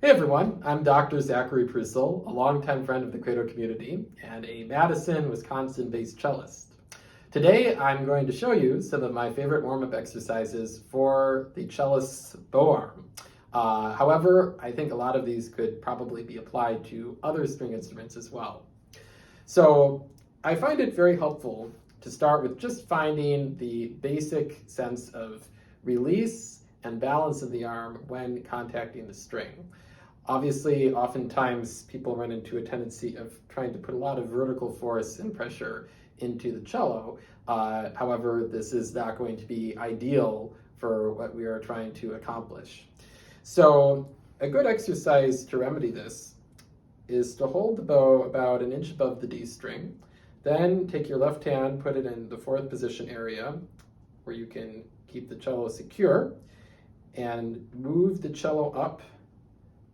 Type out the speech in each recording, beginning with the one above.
Hey everyone, I'm Dr. Zachary Preucil, a longtime friend of the Credo community and a Madison, Wisconsin-based cellist. Today I'm going to show you some of my favorite warm-up exercises for the cellist's bow arm. However, I think a lot of these could probably be applied to other string instruments as well. So I find it very helpful to start with just finding the basic sense of release and balance of the arm when contacting the string. Obviously, oftentimes people run into a tendency of trying to put a lot of vertical force and pressure into the cello. However, this is not going to be ideal for what we are trying to accomplish. So a good exercise to remedy this is to hold the bow about an inch above the D string. Then take your left hand, put it in the fourth position area where you can keep the cello secure, and move the cello up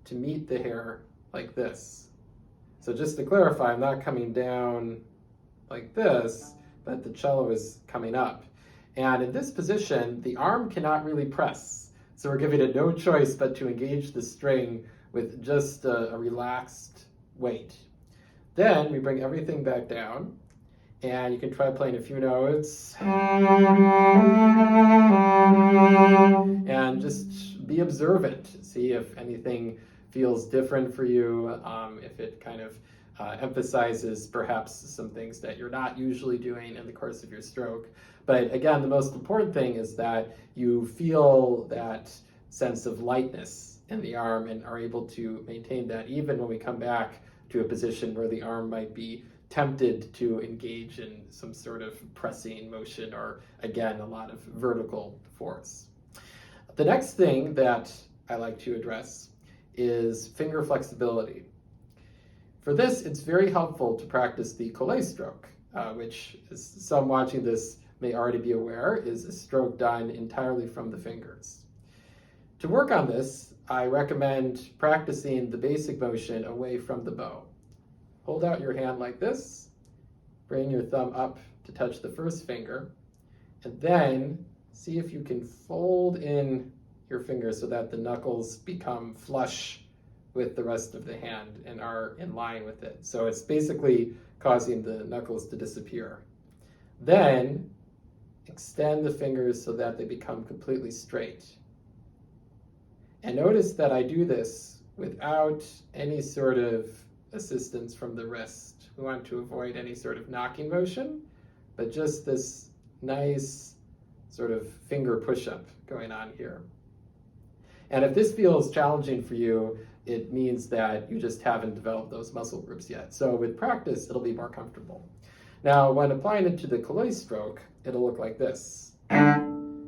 to meet the hair like this. So just to clarify, I'm not coming down like this, but the cello is coming up. And in this position, the arm cannot really press. So we're giving it no choice but to engage the string with just a relaxed weight. Then we bring everything back down, and you can try playing a few notes. And just be observant. See if anything feels different for you, if it kind of emphasizes perhaps some things that you're not usually doing in the course of your stroke. But again, the most important thing is that you feel that sense of lightness in the arm and are able to maintain that even when we come back to a position where the arm might be tempted to engage in some sort of pressing motion or, again, a lot of vertical force. The next thing that I like to address is finger flexibility. For this, it's very helpful to practice the collet stroke, which, as some watching this may already be aware, is a stroke done entirely from the fingers. To work on this, I recommend practicing the basic motion away from the bow. Hold out your hand like this, bring your thumb up to touch the first finger, and then see if you can fold in your fingers so that the knuckles become flush with the rest of the hand and are in line with it. So it's basically causing the knuckles to disappear. Then extend the fingers so that they become completely straight. And notice that I do this without any sort of assistance from the wrist. We want to avoid any sort of knocking motion, but just this nice sort of finger push-up going on here. And if this feels challenging for you, it means that you just haven't developed those muscle groups yet. So with practice, it'll be more comfortable. Now, when applying it to the collet stroke, it'll look like this.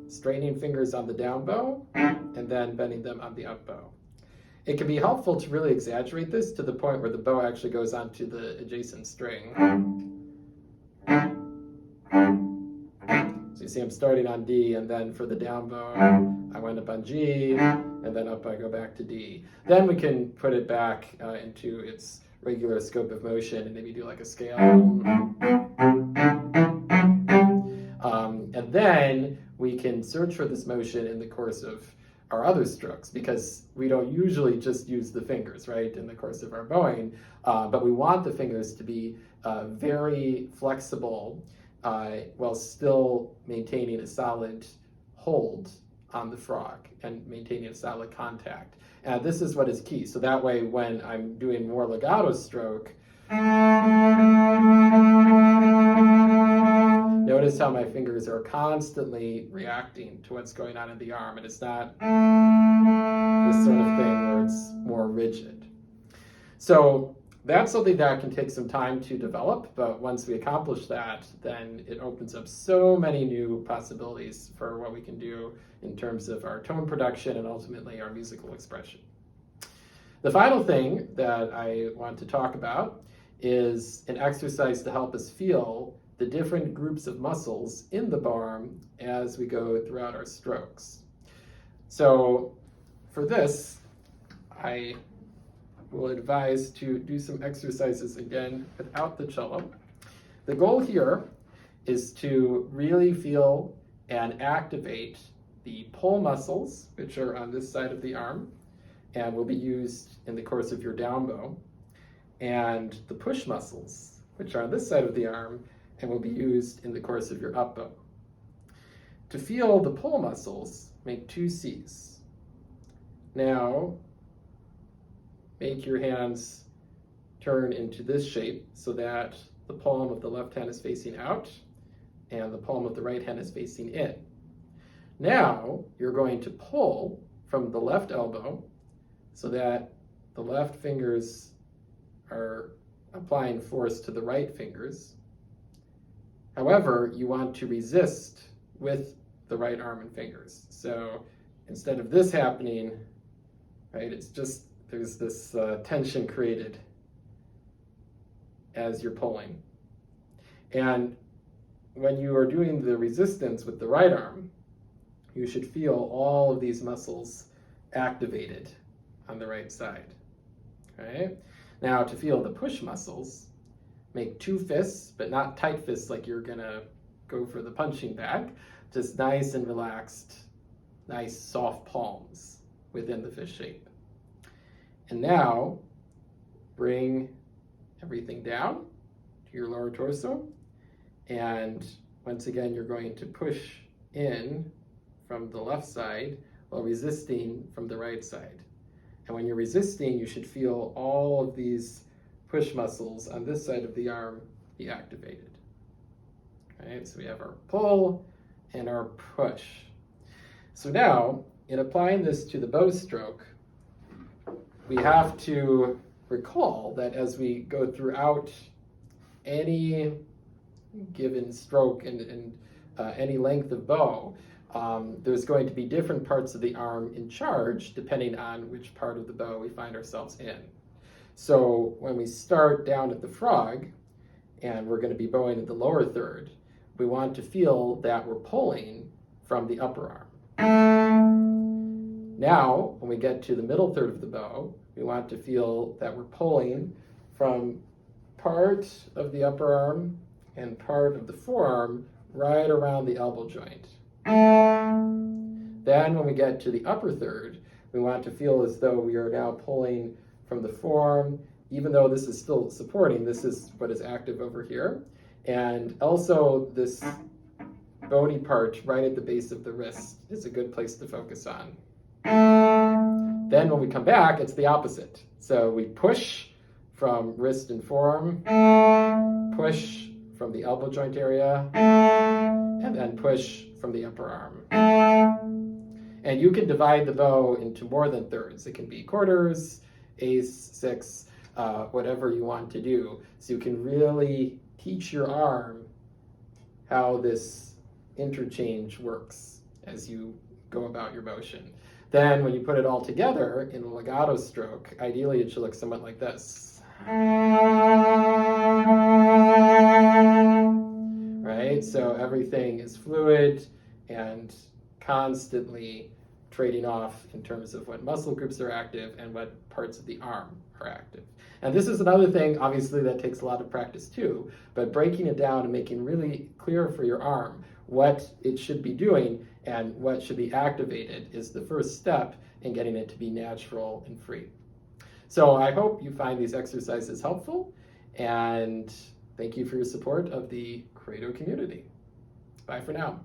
Straightening fingers on the down bow, and then bending them on the up bow. It can be helpful to really exaggerate this to the point where the bow actually goes onto the adjacent string. So you see I'm starting on D, and then for the down bow, I went up on G, and then up I go back to D. Then we can put it back into its regular scope of motion and maybe do like a scale. And then we can search for this motion in the course of our other strokes, because we don't usually just use the fingers, right, in the course of our bowing, but we want the fingers to be very flexible while still maintaining a solid hold on the frog and maintaining a solid contact. And this is what is key. So that way, when I'm doing more legato stroke, notice how my fingers are constantly reacting to what's going on in the arm, and it's not this sort of thing where it's more rigid. So that's something that can take some time to develop, but once we accomplish that, then it opens up so many new possibilities for what we can do in terms of our tone production and ultimately our musical expression. The final thing that I want to talk about is an exercise to help us feel the different groups of muscles in the bow arm as we go throughout our strokes. So for this, I will advise to do some exercises again without the cello. The goal here is to really feel and activate the pull muscles, which are on this side of the arm, and will be used in the course of your down bow, and the push muscles, which are on this side of the arm, and will be used in the course of your up bow. To feel the pull muscles, make 2 Cs. Now, make your hands turn into this shape so that the palm of the left hand is facing out and the palm of the right hand is facing in. Now, you're going to pull from the left elbow so that the left fingers are applying force to the right fingers. However, you want to resist with the right arm and fingers. So instead of this happening, right, it's just, there's this tension created as you're pulling. And when you are doing the resistance with the right arm, you should feel all of these muscles activated on the right side. Okay? Now, to feel the push muscles, make 2 fists, but not tight fists like you're gonna go for the punching bag. Just nice and relaxed, nice soft palms within the fist shape. And now, bring everything down to your lower torso. And once again, you're going to push in from the left side while resisting from the right side. And when you're resisting, you should feel all of these push muscles on this side of the arm be activated. Right, so we have our pull and our push. So now, in applying this to the bow stroke, we have to recall that as we go throughout any given stroke and any length of bow, there's going to be different parts of the arm in charge depending on which part of the bow we find ourselves in. So when we start down at the frog and we're going to be bowing at the lower third, we want to feel that we're pulling from the upper arm. Now, when we get to the middle third of the bow, we want to feel that we're pulling from part of the upper arm and part of the forearm right around the elbow joint. Then when we get to the upper third, we want to feel as though we are now pulling from the forearm, even though this is still supporting, this is what is active over here. And also this bony part right at the base of the wrist is a good place to focus on. Then when we come back, it's the opposite. So we push from wrist and forearm, push from the elbow joint area, and then push from the upper arm. And you can divide the bow into more than thirds. It can be quarters, eighths, sixths, whatever you want to do. So you can really teach your arm how this interchange works as you go about your motion. Then when you put it all together in a legato stroke, ideally it should look somewhat like this. Right? So everything is fluid and constantly trading off in terms of what muscle groups are active and what parts of the arm are active. And this is another thing, obviously, that takes a lot of practice too, but breaking it down and making really clear for your arm what it should be doing and what should be activated is the first step in getting it to be natural and free. So I hope you find these exercises helpful, and thank you for your support of the Credo community. Bye for now.